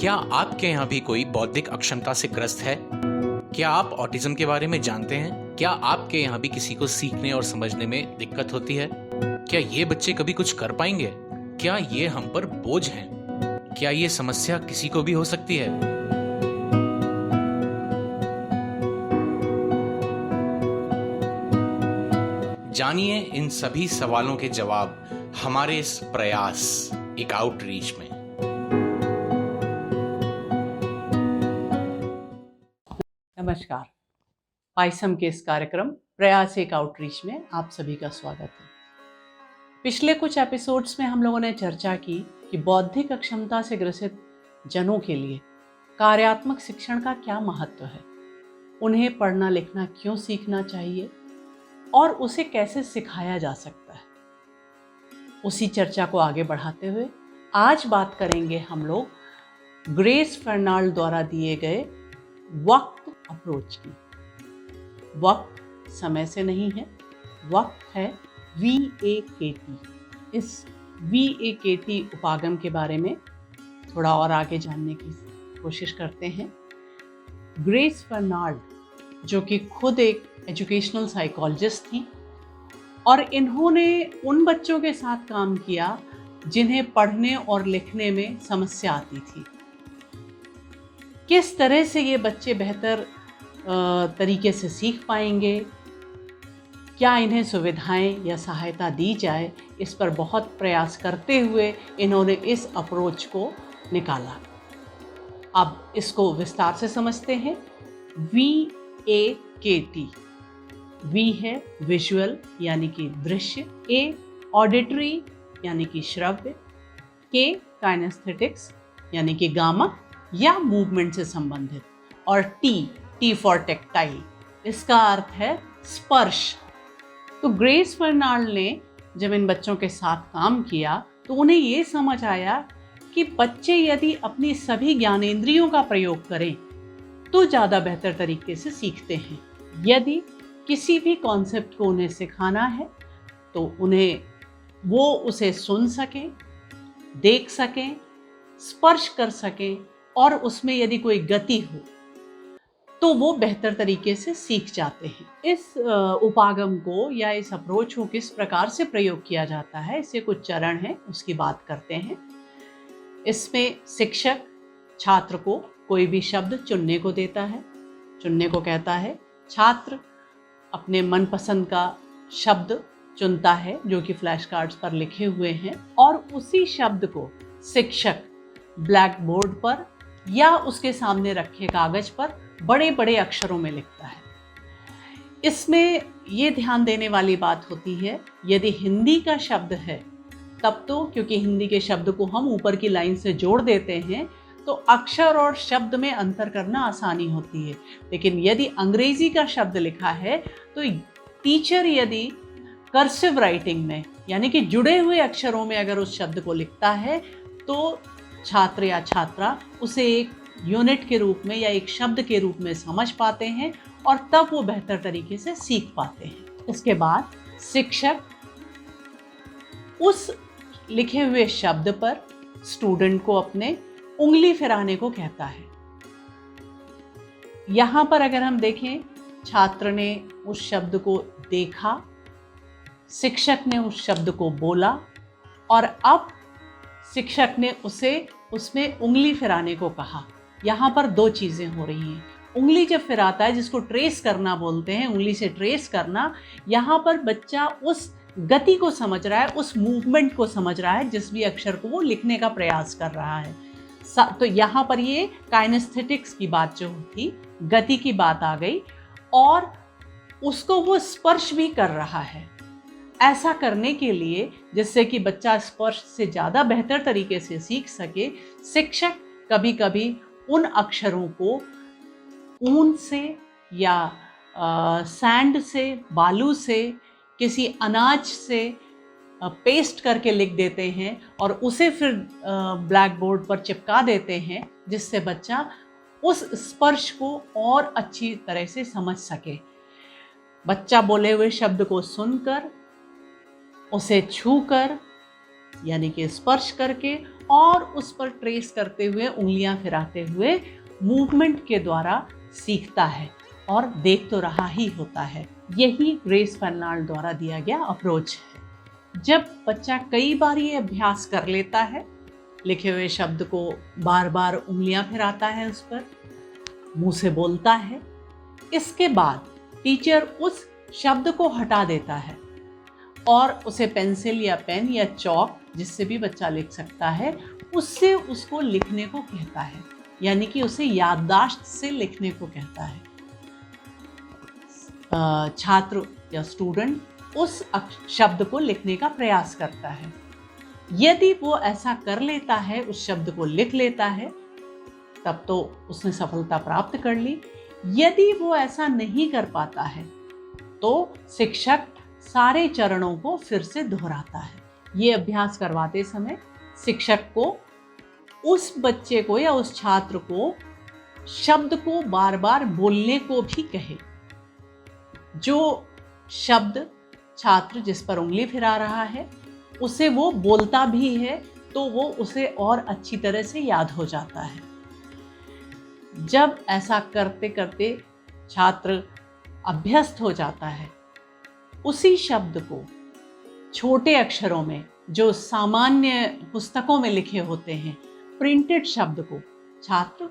क्या आपके यहाँ भी कोई बौद्धिक अक्षमता से ग्रस्त है? क्या आप ऑटिज्म के बारे में जानते हैं? क्या आपके यहाँ भी किसी को सीखने और समझने में दिक्कत होती है? क्या ये बच्चे कभी कुछ कर पाएंगे? क्या ये हम पर बोझ हैं? क्या ये समस्या किसी को भी हो सकती है? जानिए इन सभी सवालों के जवाब हमारे इस प्रयास एक आउटरीच में। नमस्कार। पाइसम के इस कार्यक्रम प्रयास एक आउटरीच में आप सभी का स्वागत है। पिछले कुछ एपिसोड्स में हम लोगों ने चर्चा की कि बौद्धिक अक्षमता से ग्रसित जनों के लिए कार्यात्मक शिक्षण का क्या महत्व है, उन्हें पढ़ना लिखना क्यों सीखना चाहिए और उसे कैसे सिखाया जा सकता है। उसी चर्चा को आगे बढ़ाते हुए आज बात करेंगे हम लोग ग्रेस फर्नाल्ड द्वारा दिए गए वक्त अप्रोच की। वक्त समय से नहीं है, वक्त है VAKT। इस VAKT उपागम के बारे में थोड़ा और आगे जानने की कोशिश करते हैं। ग्रेस फर्नाल्ड जो कि खुद एक एजुकेशनल साइकोलॉजिस्ट थी और इन्होंने उन बच्चों के साथ काम किया जिन्हें पढ़ने और लिखने में समस्या आती थी। किस तरह से ये बच्चे बेहतर तरीके से सीख पाएंगे, क्या इन्हें सुविधाएं या सहायता दी जाए, इस पर बहुत प्रयास करते हुए इन्होंने इस अप्रोच को निकाला। अब इसको विस्तार से समझते हैं। VAKT। V है विजुअल यानी कि दृश्य, A ऑडिटरी यानी कि श्रव्य, K काइनेस्थेटिक्स यानी कि गामा या मूवमेंट से संबंधित, और T फॉर टेक्टाइल, इसका अर्थ है स्पर्श। तो ग्रेस फर्नाल्ड ने जब इन बच्चों के साथ काम किया तो उन्हें ये समझ आया कि बच्चे यदि अपनी सभी ज्ञानेंद्रियों का प्रयोग करें तो ज़्यादा बेहतर तरीके से सीखते हैं। यदि किसी भी कॉन्सेप्ट को उन्हें सिखाना है तो वो उसे सुन सकें, देख सकें, स्पर्श कर सकें और उसमें यदि कोई गति हो तो वो बेहतर तरीके से सीख जाते हैं। इस उपागम को या इस अप्रोच को किस प्रकार से प्रयोग किया जाता है, इससे कुछ चरण हैं, उसकी बात करते हैं। इसमें शिक्षक छात्र को कोई भी शब्द चुनने को देता है, चुनने को कहता है। छात्र अपने मनपसंद का शब्द चुनता है जो कि फ्लैश कार्ड्स पर लिखे हुए हैं और उसी शब्द को शिक्षक ब्लैक बोर्ड पर या उसके सामने रखे कागज पर बड़े बड़े अक्षरों में लिखता है। इसमें ये ध्यान देने वाली बात होती है, यदि हिंदी का शब्द है तब तो, क्योंकि हिंदी के शब्द को हम ऊपर की लाइन से जोड़ देते हैं तो अक्षर और शब्द में अंतर करना आसानी होती है। लेकिन यदि अंग्रेजी का शब्द लिखा है तो टीचर यदि कर्सिव राइटिंग में यानी कि जुड़े हुए अक्षरों में अगर उस शब्द को लिखता है तो छात्र या छात्रा उसे एक यूनिट के रूप में या एक शब्द के रूप में समझ पाते हैं और तब वो बेहतर तरीके से सीख पाते हैं। इसके बाद शिक्षक उस लिखे हुए शब्द पर स्टूडेंट को अपने उंगली फिराने को कहता है। यहाँ पर अगर हम देखें, छात्र ने उस शब्द को देखा, शिक्षक ने उस शब्द को बोला और अब शिक्षक ने उसे उसमें उंगली फिराने को कहा। यहाँ पर दो चीज़ें हो रही हैं। उंगली जब फिराता है, जिसको ट्रेस करना बोलते हैं, उंगली से ट्रेस करना, यहाँ पर बच्चा उस गति को समझ रहा है, उस मूवमेंट को समझ रहा है जिस भी अक्षर को वो लिखने का प्रयास कर रहा है। तो यहाँ पर ये काइनेस्थेटिक्स की बात जो थी, गति की बात आ गई और उसको वो स्पर्श भी कर रहा है। ऐसा करने के लिए, जिससे कि बच्चा स्पर्श से ज़्यादा बेहतर तरीके से सीख सके, शिक्षक कभी कभी उन अक्षरों को ऊन से या सैंड से, बालू से, किसी अनाज से पेस्ट करके लिख देते हैं और उसे फिर ब्लैक बोर्ड पर चिपका देते हैं, जिससे बच्चा उस स्पर्श को और अच्छी तरह से समझ सके। बच्चा बोले हुए शब्द को सुनकर, उसे छूकर यानी कि स्पर्श करके और उस पर ट्रेस करते हुए, उंगलियां फिराते हुए मूवमेंट के द्वारा सीखता है और देख तो रहा ही होता है। यही ग्रेस फर्नाल्ड द्वारा दिया गया अप्रोच है। जब बच्चा कई बार ये अभ्यास कर लेता है, लिखे हुए शब्द को बार बार उंगलियां फिराता है, उस पर मुंह से बोलता है, इसके बाद टीचर उस शब्द को हटा देता है और उसे पेंसिल या पेन या चॉक, जिससे भी बच्चा लिख सकता है, उससे उसको लिखने को कहता है, यानी कि उसे याददाश्त से लिखने को कहता है। छात्र या स्टूडेंट उस शब्द को लिखने का प्रयास करता है। यदि वो ऐसा कर लेता है, उस शब्द को लिख लेता है, तब तो उसने सफलता प्राप्त कर ली। यदि वो ऐसा नहीं कर पाता है तो शिक्षक सारे चरणों को फिर से दोहराता है। ये अभ्यास करवाते समय शिक्षक को उस बच्चे को या उस छात्र को शब्द को बार बार बोलने को भी कहे। जो शब्द छात्र जिस पर उंगली फिरा रहा है उसे वो बोलता भी है तो वो उसे और अच्छी तरह से याद हो जाता है। जब ऐसा करते करते छात्र अभ्यस्त हो जाता है, उसी शब्द को छोटे अक्षरों में, जो सामान्य पुस्तकों में लिखे होते हैं, प्रिंटेड शब्द को छात्र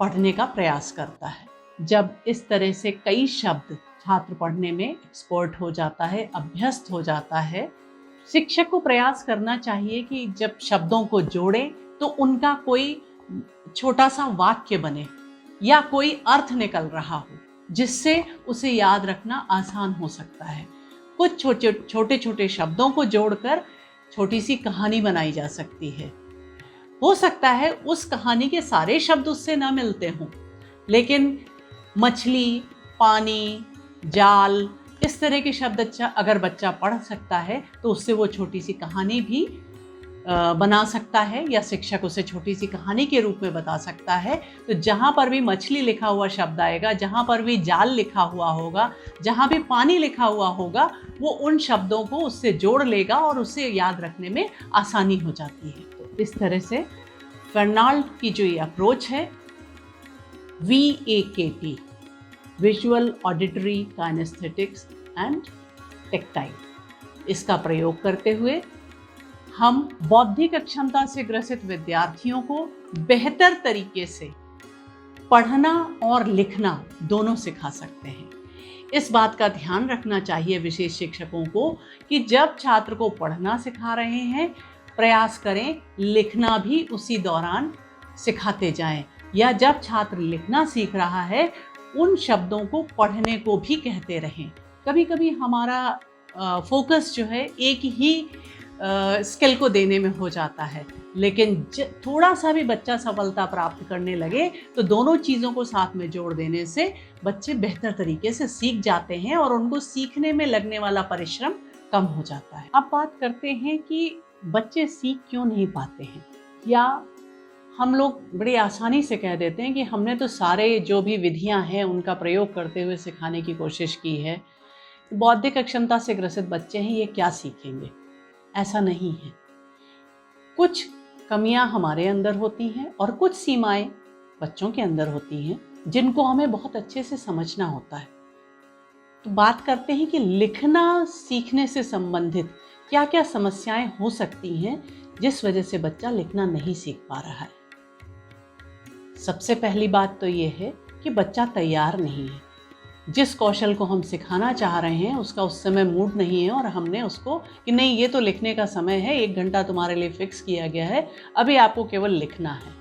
पढ़ने का प्रयास करता है। जब इस तरह से कई शब्द छात्र पढ़ने में एक्सपर्ट हो जाता है, अभ्यस्त हो जाता है, शिक्षक को प्रयास करना चाहिए कि जब शब्दों को जोड़े तो उनका कोई छोटा सा वाक्य बने या कोई अर्थ निकल रहा हो, जिससे उसे याद रखना आसान हो सकता है। कुछ छोटे छोटे शब्दों को जोड़कर छोटी सी कहानी बनाई जा सकती है। हो सकता है उस कहानी के सारे शब्द उससे ना मिलते हों, लेकिन मछली, पानी, जाल, इस तरह के शब्द अगर बच्चा पढ़ सकता है तो उससे वो छोटी सी कहानी भी बना सकता है, या शिक्षक उसे छोटी सी कहानी के रूप में बता सकता है। तो जहाँ पर भी मछली लिखा हुआ शब्द आएगा, जहाँ पर भी जाल लिखा हुआ होगा, जहाँ भी पानी लिखा हुआ होगा, वो उन शब्दों को उससे जोड़ लेगा और उसे याद रखने में आसानी हो जाती है। तो इस तरह से फर्नाल्ड की जो ये अप्रोच है, VAKT, visual, auditory, kinesthetics and tactile, इसका प्रयोग करते हुए हम बौद्धिक अक्षमता से ग्रसित विद्यार्थियों को बेहतर तरीके से पढ़ना और लिखना दोनों सिखा सकते हैं। इस बात का ध्यान रखना चाहिए विशेष शिक्षकों को कि जब छात्र को पढ़ना सिखा रहे हैं, प्रयास करें लिखना भी उसी दौरान सिखाते जाएं, या जब छात्र लिखना सीख रहा है उन शब्दों को पढ़ने को भी कहते रहें। कभी कभी हमारा फोकस जो है एक ही स्किल को देने में हो जाता है, लेकिन थोड़ा सा भी बच्चा सफलता प्राप्त करने लगे तो दोनों चीज़ों को साथ में जोड़ देने से बच्चे बेहतर तरीके से सीख जाते हैं और उनको सीखने में लगने वाला परिश्रम कम हो जाता है। अब बात करते हैं कि बच्चे सीख क्यों नहीं पाते हैं, या हम लोग बड़ी आसानी से कह देते हैं कि हमने तो सारे जो भी विधियां हैं उनका प्रयोग करते हुए सिखाने की कोशिश की है, बौद्धिक अक्षमता से ग्रसित बच्चे हैं, ये क्या सीखेंगे। ऐसा नहीं है। कुछ कमियां हमारे अंदर होती हैं और कुछ सीमाएं बच्चों के अंदर होती हैं जिनको हमें बहुत अच्छे से समझना होता है। तो बात करते हैं कि लिखना सीखने से संबंधित क्या क्या समस्याएं हो सकती हैं जिस वजह से बच्चा लिखना नहीं सीख पा रहा है। सबसे पहली बात तो ये है कि बच्चा तैयार नहीं है। जिस कौशल को हम सिखाना चाह रहे हैं उसका उस समय मूड नहीं है, और हमने उसको कि नहीं ये तो लिखने का समय है, 1 घंटा तुम्हारे लिए फिक्स किया गया है, अभी आपको केवल लिखना है।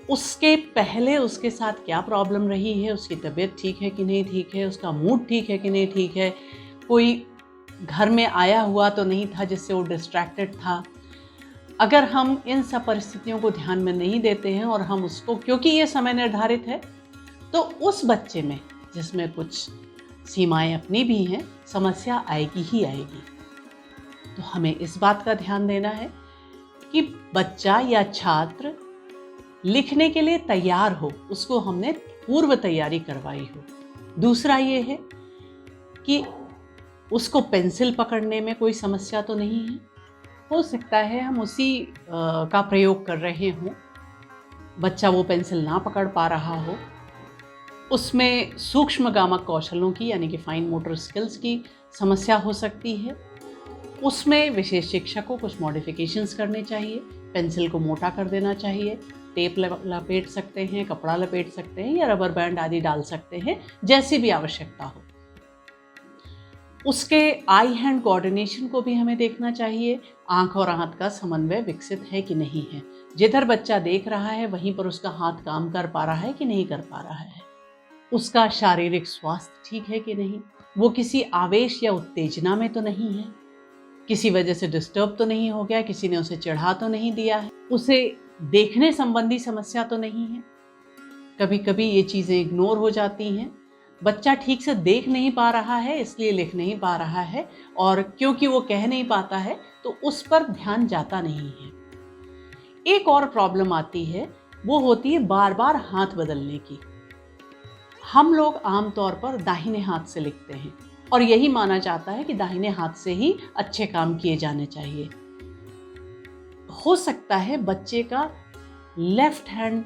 उसके पहले उसके साथ क्या प्रॉब्लम रही है, उसकी तबीयत ठीक है कि नहीं ठीक है, उसका मूड ठीक है कि नहीं ठीक है, कोई घर में आया हुआ तो नहीं था जिससे वो डिस्ट्रैक्टेड था। अगर हम इन सब परिस्थितियों को ध्यान में नहीं देते हैं और हम उसको, क्योंकि ये समय निर्धारित है, तो उस बच्चे में जिसमें कुछ सीमाएं अपनी भी हैं, समस्या आएगी ही आएगी। तो हमें इस बात का ध्यान देना है कि बच्चा या छात्र लिखने के लिए तैयार हो, उसको हमने पूर्व तैयारी करवाई हो। दूसरा ये है कि उसको पेंसिल पकड़ने में कोई समस्या तो नहीं है, हो सकता है हम उसी का प्रयोग कर रहे हों, बच्चा वो पेंसिल ना पकड़ पा रहा हो, उसमें सूक्ष्म गामक कौशलों की यानी कि फाइन मोटर स्किल्स की समस्या हो सकती है। उसमें विशेष शिक्षक को कुछ मॉडिफिकेशंस करने चाहिए, पेंसिल को मोटा कर देना चाहिए, टेप लपेट सकते हैं, कपड़ा लपेट सकते हैं या रबर बैंड आदि डाल सकते हैं, जैसी भी आवश्यकता हो। उसके आई हैंड कोऑर्डिनेशन को भी हमें देखना चाहिए, आंख और हाथ का समन्वय विकसित है कि नहीं है, जिधर बच्चा देख रहा है वहीं पर उसका हाथ काम कर पा रहा है कि नहीं कर पा रहा है, उसका शारीरिक स्वास्थ्य ठीक है कि नहीं, वो किसी आवेश या उत्तेजना में तो नहीं है, किसी वजह से डिस्टर्ब तो नहीं हो गया, किसी ने उसे चिढ़ा तो नहीं दिया है, उसे देखने संबंधी समस्या तो नहीं है। कभी कभी ये चीज़ें इग्नोर हो जाती हैं, बच्चा ठीक से देख नहीं पा रहा है इसलिए लिख नहीं पा रहा है, और क्योंकि वो कह नहीं पाता है तो उस पर ध्यान जाता नहीं है। एक और प्रॉब्लम आती है, वो होती है बार बार हाथ बदलने की। हम लोग आमतौर पर दाहिने हाथ से लिखते हैं और यही माना जाता है कि दाहिने हाथ से ही अच्छे काम किए जाने चाहिए। हो सकता है बच्चे का लेफ्ट हैंड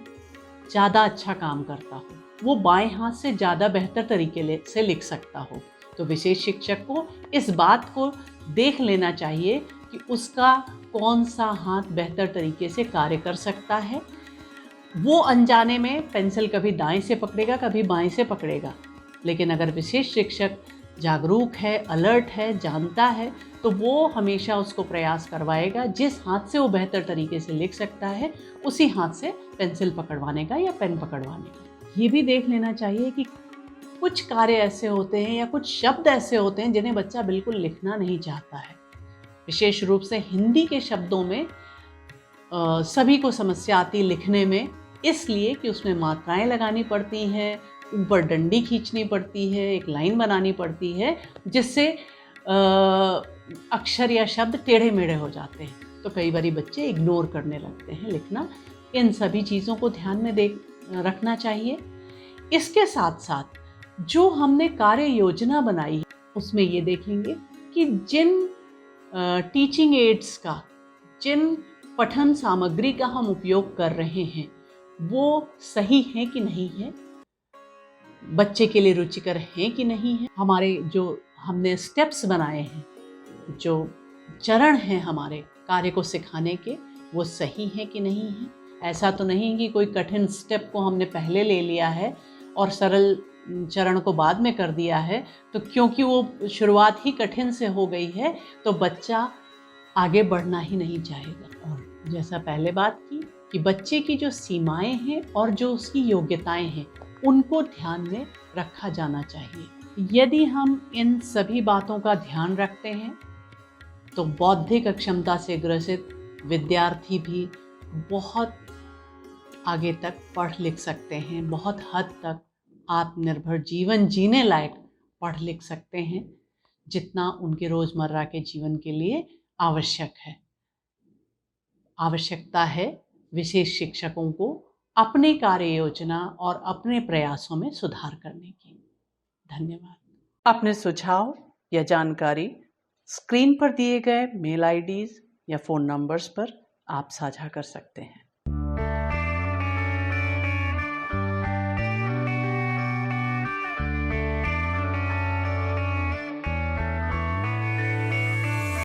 ज़्यादा अच्छा काम करता हो, वो बाएं हाथ से ज़्यादा बेहतर तरीके से लिख सकता हो, तो विशेष शिक्षक को इस बात को देख लेना चाहिए कि उसका कौन सा हाथ बेहतर तरीके से कार्य कर सकता है। वो अनजाने में पेंसिल कभी दाएं से पकड़ेगा, कभी बाएं से पकड़ेगा, लेकिन अगर विशेष शिक्षक जागरूक है, अलर्ट है, जानता है, तो वो हमेशा उसको प्रयास करवाएगा जिस हाथ से वो बेहतर तरीके से लिख सकता है उसी हाथ से पेंसिल पकड़वाने का या पेन पकड़वाने का। ये भी देख लेना चाहिए कि कुछ कार्य ऐसे होते हैं या कुछ शब्द ऐसे होते हैं जिन्हें बच्चा बिल्कुल लिखना नहीं चाहता है। विशेष रूप से हिंदी के शब्दों में सभी को समस्या आती लिखने में, इसलिए कि उसमें मात्राएं लगानी पड़ती हैं, ऊपर डंडी खींचनी पड़ती है, एक लाइन बनानी पड़ती है, जिससे अक्षर या शब्द टेढ़े मेढ़े हो जाते हैं, तो कई बार बच्चे इग्नोर करने लगते हैं लिखना। इन सभी चीज़ों को ध्यान में रखना चाहिए। इसके साथ साथ जो हमने कार्य योजना बनाई है उसमें ये देखेंगे कि जिन टीचिंग एड्स का, जिन पठन सामग्री का हम उपयोग कर रहे हैं वो सही है कि नहीं है, बच्चे के लिए रुचिकर हैं कि नहीं है, हमारे जो हमने स्टेप्स बनाए हैं, जो चरण हैं हमारे कार्य को सिखाने के, वो सही है कि नहीं है। ऐसा तो नहीं कि कोई कठिन स्टेप को हमने पहले ले लिया है और सरल चरण को बाद में कर दिया है, तो क्योंकि वो शुरुआत ही कठिन से हो गई है तो बच्चा आगे बढ़ना ही नहीं चाहेगा। और जैसा पहले बात की कि बच्चे की जो सीमाएं हैं और जो उसकी योग्यताएं हैं उनको ध्यान में रखा जाना चाहिए। यदि हम इन सभी बातों का ध्यान रखते हैं तो बौद्धिक अक्षमता से ग्रसित विद्यार्थी भी बहुत आगे तक पढ़ लिख सकते हैं, बहुत हद तक आत्मनिर्भर जीवन जीने लायक पढ़ लिख सकते हैं, जितना उनके रोजमर्रा के जीवन के लिए आवश्यक है। आवश्यकता है विशेष शिक्षकों को अपनी कार्य योजना और अपने प्रयासों में सुधार करने की। धन्यवाद। अपने सुझाव या जानकारी स्क्रीन पर दिए गए मेल आईडीज या फ़ोन नंबर्स पर आप साझा कर सकते हैं।